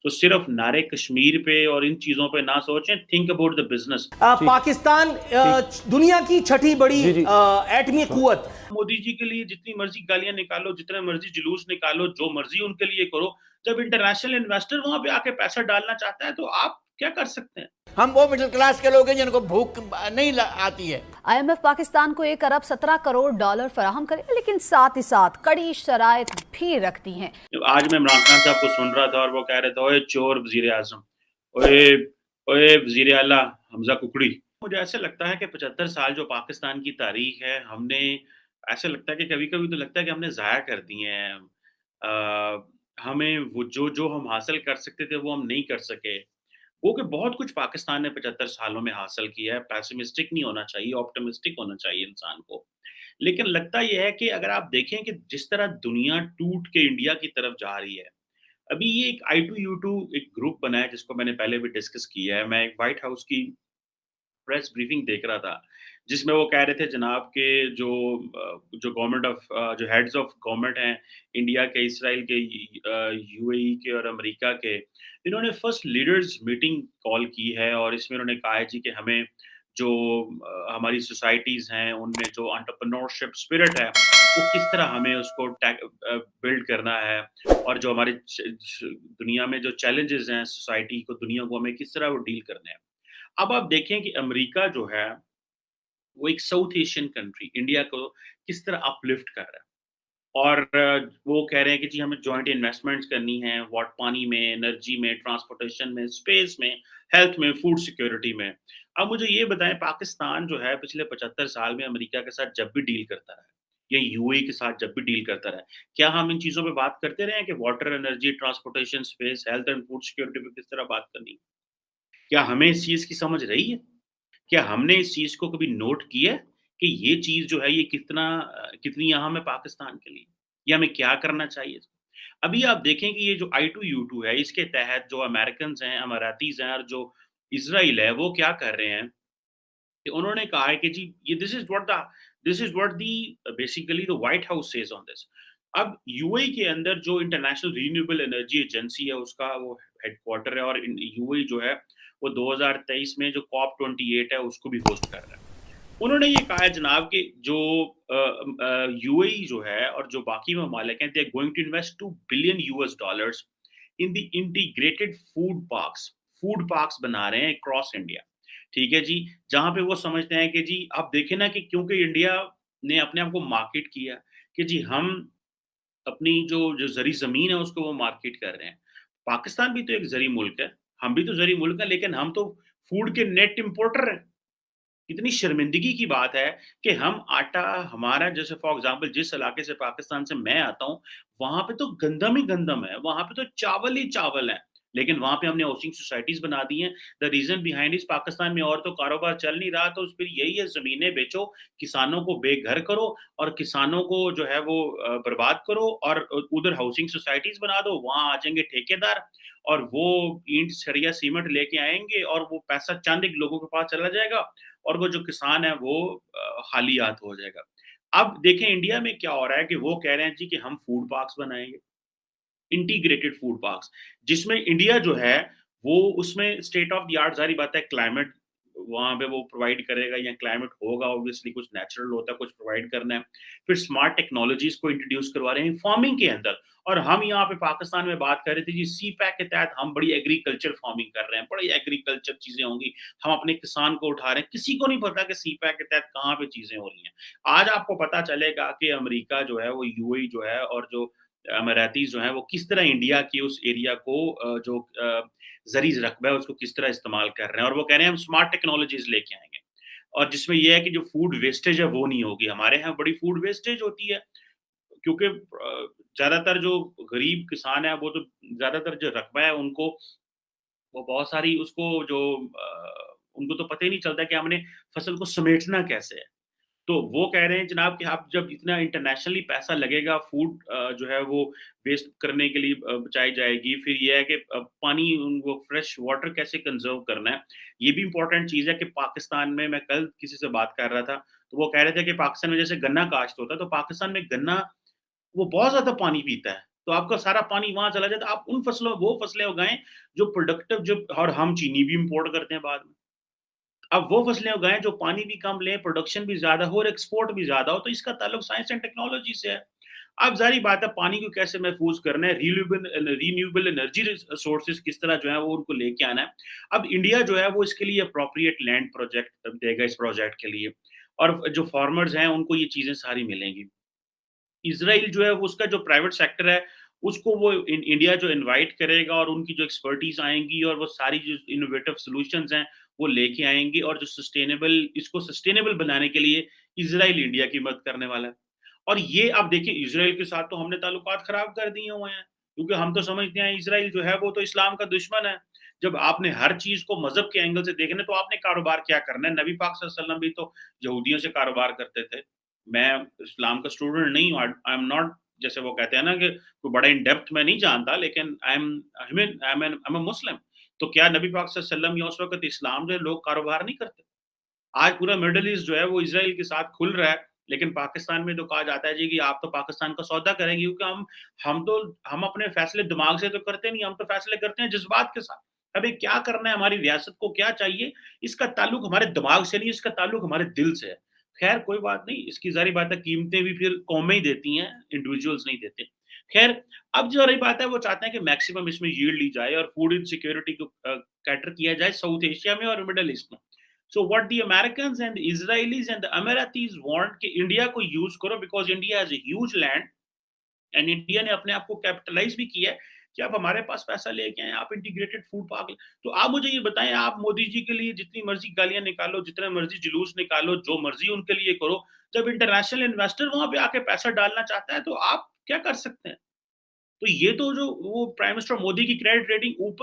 तो सिर्फ नारे कश्मीर पे और इन चीज़ों पे ना सोचें, think about the business. Pakistan दुनिया की छठी बड़ी एटमी कुव्वत। मोदी जी के लिए जितनी मर्ज़ी गालियाँ निकालो, जितने मर्ज़ी जुलूस निकालो, जो मर्ज़ी उनके लिए करो, जब इंटरनेशनल इन्वेस्टर वहाँ पे आके पैसा डालना चाहता है, तो आप क्या कर सकते हैं? हम वो मिडिल क्लास के लोग हैं जिनको भूख नहीं आती है। IMF पाकिस्तान को 1 अरब 17 करोड़ डॉलर फराहम करेगा, लेकिन साथ ही साथ कड़ी शराइत भी रखती हैं। आज मैं इमरान खान साहब को सुन रहा था और वो कह रहे थे, ओए चोर वज़ीर आज़म, ओए ओए वज़ीर आला हमज़ा कुकड़ी। मुझे ऐसे लगता है कि 75 साल जो पाकिस्तान की तारीख़ है, हमने ऐसे लगता है कि कभी-कभी तो लगता है कि हमने ज़ाया कर दिए हैं। हमें वो जो हम हासिल कर सकते थे, वो हम नहीं कर सके। वो कि बहुत कुछ पाकिस्तान ने 75 सालों में हासिल किया है, पेसिमिस्टिक नहीं होना चाहिए, ऑप्टिमिस्टिक होना चाहिए इंसान को। लेकिन लगता ये है कि अगर आप देखें कि जिस तरह दुनिया टूट के इंडिया की तरफ जा रही है, अभी ये एक I2U2 एक ग्रुप बना है जिसको मैंने पहले भी डिस्कस किया है। मैं एक व्हाइट हाउस की प्रेस ब्रीफिंग देख रहा था, जिसमें वो कह रहे थे जनाब के जो गवर्नमेंट ऑफ जो हेड्स ऑफ गवर्नमेंट हैं इंडिया के, इसराइल के, यूएई के और अमेरिका के, इन्होंने फर्स्ट लीडर्स मीटिंग कॉल की है और इसमें उन्होंने कहा है जी कि हमें जो हमारी सोसाइटीज़ हैं, उनमें जो एंटरप्रेन्योरशिप स्पिरिट है, वो किस तरह हमें उसको बिल्ड करना है और जो हमारे दुनिया में जो चैलेंजेस हैं सोसाइटी को, दुनिया को हमें किस तरह वो डील करने हैं। अब आप देखें कि अमेरिका जो है, वो एक साउथ एशियन कंट्री इंडिया को किस तरह अपलिफ्ट कर रहा है और वो कह रहे हैं कि जी हमें जॉइंट इन्वेस्टमेंट्स करनी है, वाट पानी में, एनर्जी में, ट्रांसपोर्टेशन में, स्पेस में, हेल्थ में, फूड सिक्योरिटी में। अब मुझे ये बताएं, पाकिस्तान जो है पिछले 75 साल में अमेरिका के साथ जब भी डील करता रहा है या यूएई के साथ जब भी डील करता रहा है, क्या हम इन चीज़ों पे बात करते रहे हैं कि water, energy, transportation, space, health and food security पे किस तरह बात करनी है? क्या हमें इस चीज़ की समझ रही है? क्या हमने इस चीज़ को कभी नोट किया है कि ये चीज़ जो है ये कितनी अहम है पाकिस्तान के लिए? या हमें क्या करना चाहिए? अभी आप देखें कि ये जो I2U2 है, इसके तहत जो अमेरिकन्स हैं, अमारातीज़ हैं और जो इज़राइल है, वो क्या कर रहे हैं कि उन्होंने कहा है कि जी ये this is what the basically the white house says on this. अब यूएई के अंदर जो इंटरनेशनल रिन्यूएबल एनर्जी एजेंसी है, उसका वो हेडक्वार्टर है और यूएई जो है, वो 2023 में जो कॉप 28 है, उसको भी होस्ट कर रहा है। उन्होंने ये कहा है जनाब कि जो यूएई जो है और जो बाकी ममालिक हैं, they are going to invest $2 billion in the integrated food parks बना रहे हैं अक्रॉस इंडिया। ठीक है जी, जहाँ पे वो समझते हैं कि जी आप देखें ना कि क्योंकि इंडिया ने अपने आप को मार्केट किया कि जी हम अपनी जो ज़री ज़मीन है उसको वो मार्केट कर रहे हैं। पाकिस्तान भी तो एक ज़री मुल्क है, हम भी तो ज़री मुल्क हैं, लेकिन हम तो फूड के नेट इम्पोर्टर हैं। कितनी शर्मिंदगी की बात है कि हम आटा हमारा, जैसे फॉर एग्ज़ाम्पल जिस इलाके से पाकिस्तान से मैं आता हूँ, वहाँ पे तो गंदम ही गंदम है, वहाँ पे तो चावल ही चावल है। लेकिन वहाँ पे हमने हाउसिंग सोसाइटीज़ बना दी हैं। The reason behind is Pakistan में और तो कारोबार चल नहीं रहा, तो फिर यही है, ज़मीनें बेचो, किसानों को बेघर करो और किसानों को जो है वो बर्बाद करो और उधर हाउसिंग सोसाइटीज़ बना दो, वहाँ आ जाएँगे ठेकेदार और वो ईंट, सरिया, सीमेंट लेके आएँगे और वो पैसा चंद एक लोगों के पास चला जाएगा और वो जो किसान है वो खाली हाथ हो जाएगा। अब देखें इंडिया में क्या हो रहा है कि वो कह रहे हैं जी कि हम फूड पार्क्स बनाएँगे, इंटीग्रेटेड फूड पार्क्स, जिसमें इंडिया जो है वो उसमें स्टेट ऑफ द आर्ट, ज़ाहिर बात है क्लाइमेट वहाँ पे वो प्रोवाइड करेगा या क्लाइमेट होगा, ऑब्वियसली कुछ नेचुरल होता है, कुछ प्रोवाइड करना है। फिर स्मार्ट टेक्नोलॉजीज़ को इंट्रोड्यूस करवा रहे हैं फार्मिंग के अंदर और हम यहाँ पे पाकिस्तान में बात कर रहे थे जी सी-पैक के तहत हम बड़ी एग्रीकल्चर फार्मिंग कर रहे हैं, बड़ी एग्रीकल्चर चीज़ें होंगी, हम अपने किसान को उठा रहे हैं, किसी को नहीं पता कि सी-पैक के तहत कहाँ पे चीज़ें हो रही हैं। आज आपको पता चलेगा कि अमेरिका जो है वो यूएई जो है और जो अमारातीज़ जो हैं वो किस तरह इंडिया की उस एरिया को ज़री रकबा है उसको किस तरह इस्तेमाल कर रहे हैं और वो कह रहे हैं हम स्मार्ट टेक्नोलॉजीज़ लेके आएँगे। और जिसमें ये है कि जो फूड वेस्टेज है वो नहीं होगी। हमारे यहाँ बड़ी फूड वेस्टेज होती है क्योंकि ज़्यादातर जो गरीब किसान है वो तो ज़्यादातर जो रकबा है उनको वो बहुत सारी उसको जो उनको तो पता ही नहीं चलता कि हमने फसल को समेटना कैसे है। तो वो कह रहे हैं जनाब कि आप जब इतना इंटरनेशनली पैसा लगेगा फूड जो है वो वेस्ट करने के लिए बचाई जाएगी। फिर ये है कि पानी वो फ्रेश वाटर कैसे कंज़र्व करना है। ये भी इम्पोर्टेंट चीज़ है कि पाकिस्तान में मैं कल किसी से बात कर रहा था, तो वो कह रहे थे कि पाकिस्तान में जैसे गन्ना काश्त होता है, तो पाकिस्तान में गन्ना वो बहुत ज़्यादा पानी पीता है। तो आपका सारा पानी वहाँ चला जाता है। आप उन फसलों वो फसलें उगाएँ जो प्रोडक्टिव जो और हम चीनी भी इम्पोर्ट करते हैं बाद में। अब वो फसलें उगाएँ जो पानी भी कम लें, प्रोडक्शन भी ज़्यादा हो और एक्सपोर्ट भी ज़्यादा हो, तो इसका ताल्लुक साइंस एंड टेक्नोलॉजी से है। अब ज़ाहिर बात है पानी को कैसे महफ़ूज़ करना है, रिन्यूएबल एनर्जी सोर्सेज़ किस तरह जो है वो उनको लेके आना है। अब इंडिया जो है वो इसके लिए एप्रोप्रिएट लैंड प्रोजेक्ट देगा इस प्रोजेक्ट के लिए और जो फार्मर्स हैं उनको ये चीज़ें सारी मिलेंगी। इज़राइल जो है वो उसका जो प्राइवेट सेक्टर है, उसको वो इंडिया जो इनवाइट करेगा और उनकी जो एक्सपर्टीज़ आएँगी और वो सारी जो इनोवेटिव सॉल्यूशंस हैं, वो लेके आएँगे और जो इसको सस्टेनेबल बनाने के लिए इज़राइल इंडिया की मदद करने वाला है। और ये आप देखिए इज़राइल के साथ तो हमने ताल्लुकात ख़राब कर दिए हुए हैं, क्योंकि हम तो समझते हैं इज़राइल जो है वो तो इस्लाम का दुश्मन है। जब आपने हर चीज़ को मज़हब के एंगल से देखना है तो आपने कारोबार क्या करना है? नबी पाक सल्लल्लाहु अलैहि वसल्लम भी तो यहूदियों से कारोबार करते थे। मैं इस्लाम का स्टूडेंट नहीं हूँ, आई एम नॉट जैसे वो कहते हैं ना कि कोई बड़ा इन डेप्थ मैं नहीं जानता लेकिन आई एम अ मुस्लिम। तो क्या नबी पाक सल्लल्लाहु अलैहि वसल्लम या उस वक़्त इस्लाम जो लोग कारोबार नहीं करते? आज पूरा मिडल ईस्ट जो है वो इज़राइल के साथ खुल रहा है, लेकिन पाकिस्तान में तो कहा जाता है जी कि आप तो पाकिस्तान का सौदा करेंगे क्योंकि हम अपने फैसले दिमाग से तो करते नहीं, हम तो फैसले करते हैं जज़्बात के साथ। हमें क्या करना है, हमारी रियासत को क्या चाहिए, इसका ताल्लुक हमारे दिमाग से नहीं, इसका ताल्लुक हमारे दिल से है। खैर कोई बात नहीं, इसकी ज़ाहिर बात है कीमतें भी फिर कौमें ही देती हैं, इंडिविजुअल्स नहीं देते। खैर, अब जो रही बात है वो चाहते हैं कि मैक्सिमम इसमें यील्ड ली जाए और फूड इनसिक्योरिटी को कैटर किया जाए साउथ एशिया में और मिडल ईस्ट में। So what the Americans and the Israelis and the Emiratis want कि इंडिया को यूज करो because India has a huge land and India ने अपने आप को कैपिटलाइज भी किया है कि आप हमारे पास पैसा लेके आए, आप इंटीग्रेटेड फूड पार्क। तो आप मुझे ये बताएं, आप मोदी जी के लिए जितनी मर्जी गालियां निकालो, जितने मर्जी जुलूस निकालो, जो मर्जी उनके लिए करो, जब इंटरनेशनल इन्वेस्टर वहां पे आके पैसा डालना चाहता है तो आप क्या कर सकते हैं? तो ये तो जो वो प्राइम मिनिस्टर मोदी की क्रेडिट रेटिंग ऊपर